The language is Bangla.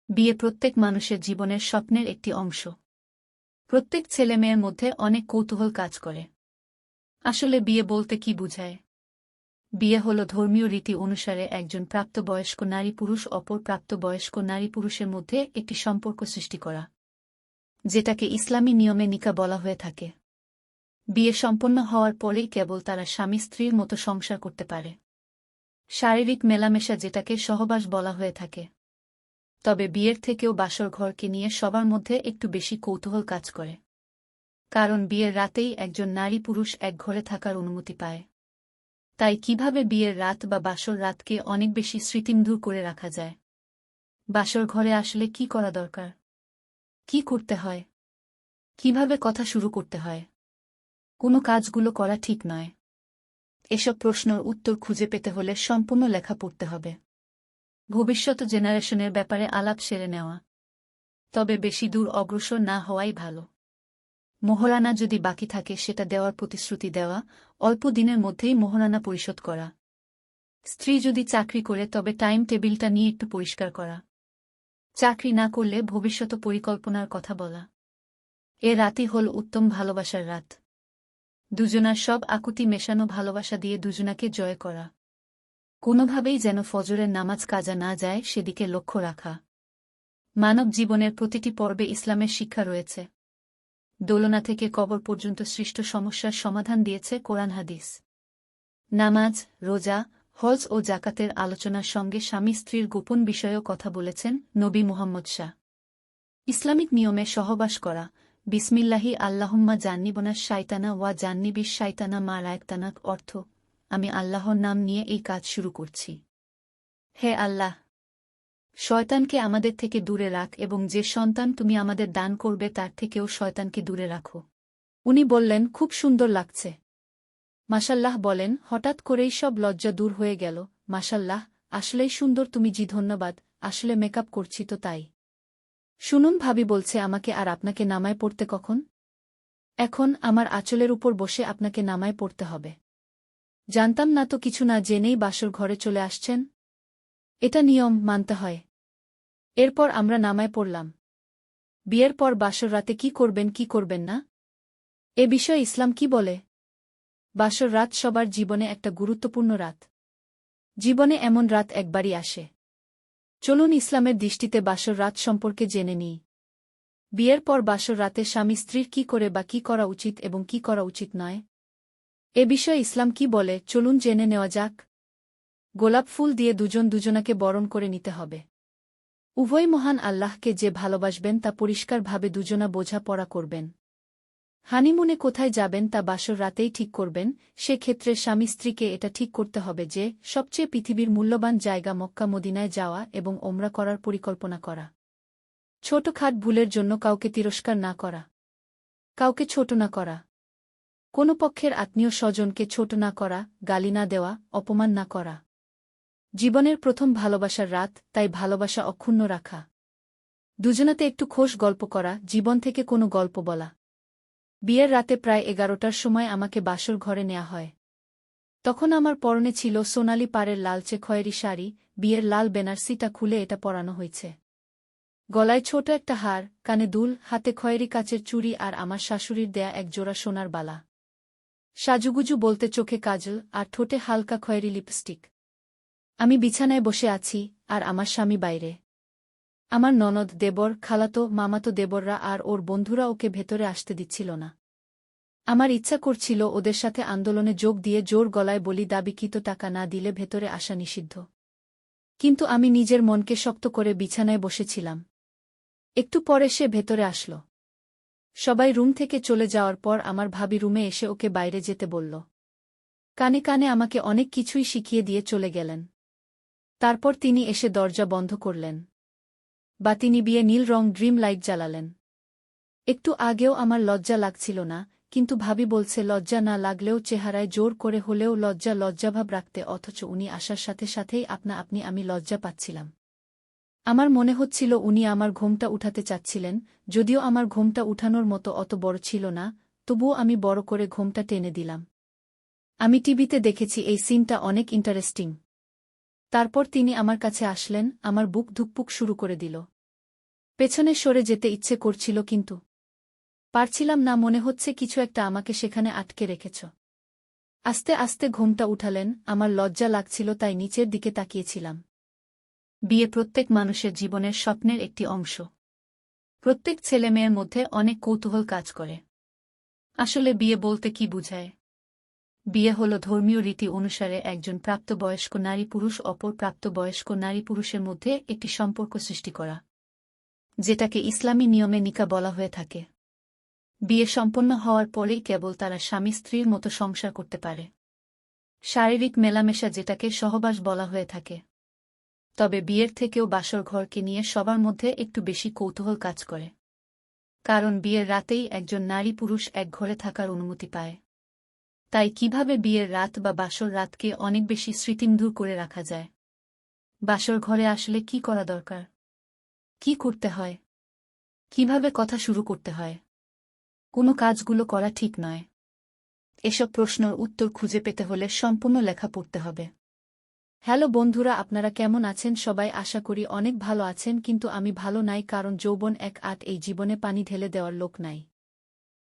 বিয়ে প্রত্যেক মানুষের জীবনের স্বপ্নের একটি অংশ। প্রত্যেক ছেলেমেয়ের মধ্যে অনেক কৌতূহল কাজ করে। আসলে বিয়ে বলতে কি বোঝায়? বিয়ে হল ধর্মীয় রীতি অনুসারে একজন প্রাপ্তবয়স্ক নারী পুরুষ অপর প্রাপ্তবয়স্ক নারী পুরুষের মধ্যে একটি সম্পর্ক সৃষ্টি করা, যেটাকে ইসলামী নিয়মে নিকাহ বলা হয়ে থাকে। বিয়ে সম্পন্ন হওয়ার পরেই কেবল তারা স্বামী স্ত্রীর মতো সংসার করতে পারে। শারীরিক মেলামেশা যেটাকে সহবাস বলা হয়ে থাকে। তবে বিয়ের থেকেও বাসর ঘরকে নিয়ে সবার মধ্যে একটু বেশি কৌতূহল কাজ করে। কারণ বিয়ের রাতেই একজন নারী পুরুষ এক ঘরে থাকার অনুমতি পায়। তাই কিভাবে বিয়ের রাত বা বাসর রাতকে অনেক বেশি স্মৃতিমধুর করে রাখা যায়? বাসর ঘরে আসলে কি করা দরকার? কি করতে হয়? কিভাবে কথা শুরু করতে হয়? কোনো কাজগুলো করা ঠিক নয়। এসব প্রশ্নের উত্তর খুঁজে পেতে হলে সম্পূর্ণ লেখা পড়তে হবে। ভবিষ্যৎ জেনারেশনের ব্যাপারে আলাপ সেরে নেওয়া। তবে বেশি দূর অগ্রসর না হওয়াই ভালো। মোহরানা যদি বাকি থাকে সেটা দেওয়ার প্রতিশ্রুতি দেওয়া, অল্প দিনের মধ্যেই মোহরানা পরিশোধ করা। স্ত্রী যদি চাকরি করে তবে টাইম টেবিলটা নিয়ে একটু পরিষ্কার করা। চাকরি না করলে ভবিষ্যৎ পরিকল্পনার কথা বলা। এ রাতই হল উত্তম ভালোবাসার রাত। দুজনার সব আকুতি মেশানো ভালোবাসা দিয়ে দুজনাকে জয় করা। কোনোভাবেই যেন ফজরের নামাজ কাজা না যায় সেদিকে লক্ষ্য রাখা। মানব জীবনের প্রতিটি পর্বে ইসলামের শিক্ষা রয়েছে। দোলনা থেকে কবর পর্যন্ত সৃষ্ট সমস্যার সমাধান দিয়েছে কোরআন হাদিস। নামাজ, রোজা, হজ ও জাকাতের আলোচনার সঙ্গে স্বামী স্ত্রীর গোপন বিষয়েও কথা বলেছেন নবী মুহাম্মদ শাহ। ইসলামিক নিয়মে সহবাস করা, বিসমিল্লাহি আল্লাহুম্মা জান্নিবনাস শাইতানা ওয়া জান্নিবিশ শাইতানা মা রায়তানাক অর্থ, আমি আল্লাহর নাম নিয়ে এই কাজ শুরু করছি। হে আল্লাহ, শয়তানকে আমাদের থেকে দূরে রাখ এবং যে সন্তান তুমি আমাদের দান করবে তার থেকেও শয়তানকে দূরে রাখো। উনি বললেন, খুব সুন্দর লাগছে। মাশাল্লাহ বলেন, হঠাৎ করেই সব লজ্জা দূর হয়ে গেল। মাশাল্লাহ, আসলেই সুন্দর তুমি। জি ধন্যবাদ, আসলে মেকআপ করছি তো তাই। শুনুন, ভাবি বলছে আমাকে আর আপনাকে নামায় পড়তে কখন? এখন আমার আঁচলের উপর বসে আপনাকে নামায় পড়তে হবে। জানতাম না তো, কিছু না জেনেই বাসর ঘরে চলে আসছেন। এটা নিয়ম, মানতে হয়। এরপর আমরা নামায় পড়লাম। বিয়ের পর বাসর রাতে কি করবেন কি করবেন না, এ বিষয়ে ইসলাম কি বলে? বাসর রাত সবার জীবনে একটা গুরুত্বপূর্ণ রাত। জীবনে এমন রাত একবারই আসে। চলুন ইসলামের দৃষ্টিতে বাসর রাত সম্পর্কে জেনে নিই। বিয়ের পর বাসর রাতে স্বামী স্ত্রীর কি করে বা কি করা উচিত এবং কি করা উচিত নয়, এ বিষয়ে ইসলাম কি বলে চলুন জেনে নেওয়া যাক। গোলাপ ফুল দিয়ে দুজন দুজনাকে বরণ করে নিতে হবে। উভয় মহান আল্লাহকে যে ভালোবাসবেন তা পরিষ্কারভাবে দুজনা বোঝাপড়া করবেন। হানিমুনে কোথায় যাবেন তা বাসর রাতেই ঠিক করবেন। সে ক্ষেত্রে স্বামী স্ত্রীকে এটা ঠিক করতে হবে যে সবচেয়ে পৃথিবীর মূল্যবান জায়গা মক্কা মদিনায় যাওয়া এবং ওমরা করার পরিকল্পনা করা। ছোটখাট ভুলের জন্য কাউকে তিরস্কার না করা, কাউকে ছোট না করা, কোনো পক্ষের আত্মীয় স্বজনকে ছোট না করা, গালি না দেওয়া, অপমান না করা। জীবনের প্রথম ভালোবাসার রাত, তাই ভালোবাসা অক্ষুণ্ণ রাখা। দুজনাতে একটু খোশ গল্প করা, জীবন থেকে কোনো গল্প বলা। বিয়ের রাতে প্রায় 11টার সময় আমাকে বাসর ঘরে নেওয়া হয়। তখন আমার পরনে ছিল সোনালি পাড়ের লালচে খয়েরি শাড়ি। বিয়ের লাল বেনারসিটা খুলে এটা পরানো হয়েছে। গলায় ছোট একটা হার, কানে দুল, হাতে খয়েরি কাচের চুড়ি আর আমার শাশুড়ির দেয়া এক জোড়া সোনার বালা। সাজুগুজু বলতে চোখে কাজল আর ঠোঁটে হালকা খয়েরি লিপস্টিক। আমি বিছানায় বসে আছি আর আমার স্বামী বাইরে। আমার ননদ, দেবর, খালাতো, মামাতো দেবররা আর ওর বন্ধুরা ওকে ভেতরে আসতে দিচ্ছিল না। আমার ইচ্ছা করছিল ওদের সাথে আন্দোলনে যোগ দিয়ে জোর গলায় বলি, দাবিকৃত টাকা না দিলে ভেতরে আসা নিষিদ্ধ। কিন্তু আমি নিজের মনকে শক্ত করে বিছানায় বসেছিলাম। একটু পরে সে ভেতরে আসল। সবাই রুম থেকে চলে যাওয়ার পর আমার ভাবি রুমে এসে ওকে বাইরে যেতে বলল। কানে কানে আমাকে অনেক কিছুই শিখিয়ে দিয়ে চলে গেলেন। তারপর তিনি এসে দরজা বন্ধ করলেন। বাতি নিভিয়ে নীল রং ড্রিম লাইট জ্বালালেন। একটু আগেও আমার লজ্জা লাগছিল না, কিন্তু ভাবি বলছে লজ্জা না লাগলেও চেহারায় জোর করে হলেও লজ্জাভাব রাখতে, অথচ উনি আসার সাথে সাথেই আপনা আপনি আমি লজ্জা পাচ্ছিলাম। আমার মনে হচ্ছিল উনি আমার ঘোমটা উঠাতে চাচ্ছিলেন, যদিও আমার ঘোমটা উঠানোর মতো অত বড় ছিল না, তবুও আমি বড় করে ঘোমটা টেনে দিলাম। আমি টিভিতে দেখেছি এই সিনটা অনেক ইন্টারেস্টিং। তারপর তিনি আমার কাছে আসলেন, আমার বুক ধুকপুক শুরু করে দিল। পেছনে সরে যেতে ইচ্ছে করছিল কিন্তু পারছিলাম না, মনে হচ্ছে কিছু একটা আমাকে সেখানে আটকে রেখেছ। আস্তে আস্তে ঘোমটা উঠালেন, আমার লজ্জা লাগছিল তাই নিচের দিকে তাকিয়েছিলাম। বিয়ে প্রত্যেক মানুষের জীবনের স্বপ্নের একটি অংশ। প্রত্যেক ছেলেমেয়ের মধ্যে অনেক কৌতূহল কাজ করে। আসলে বিয়ে বলতে কি বুঝায়? বিয়ে হল ধর্মীয় রীতি অনুসারে একজন প্রাপ্তবয়স্ক নারী পুরুষ অপর প্রাপ্তবয়স্ক নারী পুরুষের মধ্যে একটি সম্পর্ক সৃষ্টি করা, যেটাকে ইসলামী নিয়মে নিকাহ বলা হয়ে থাকে। বিয়ে সম্পন্ন হওয়ার পরেই কেবল তারা স্বামী স্ত্রীর মতো সংসার করতে পারে। শারীরিক মেলামেশা যেটাকে সহবাস বলা হয়ে থাকে। তবে বিয়ের থেকেও বাসর ঘরকে নিয়ে সবার মধ্যে একটু বেশি কৌতূহল কাজ করে। কারণ বিয়ের রাতেই একজন নারী পুরুষ এক ঘরে থাকার অনুমতি পায়। তাই কিভাবে বিয়ের রাত বা বাসর রাতকে অনেক বেশি স্মৃতিমধুর করে রাখা যায়? বাসর ঘরে আসলে কি করা দরকার? কি করতে হয়? কিভাবে কথা শুরু করতে হয়? কোনো কাজগুলো করা ঠিক নয়। এসব প্রশ্নের উত্তর খুঁজে পেতে হলে সম্পূর্ণ লেখা পড়তে হবে। হ্যালো বন্ধুরা, আপনারা কেমন আছেন? সবাই আশা করি অনেক ভালো আছেন, কিন্তু আমি ভালো নাই, কারণ যৌবন এক আট, এই জীবনে পানি ঢেলে দেওয়ার লোক নাই।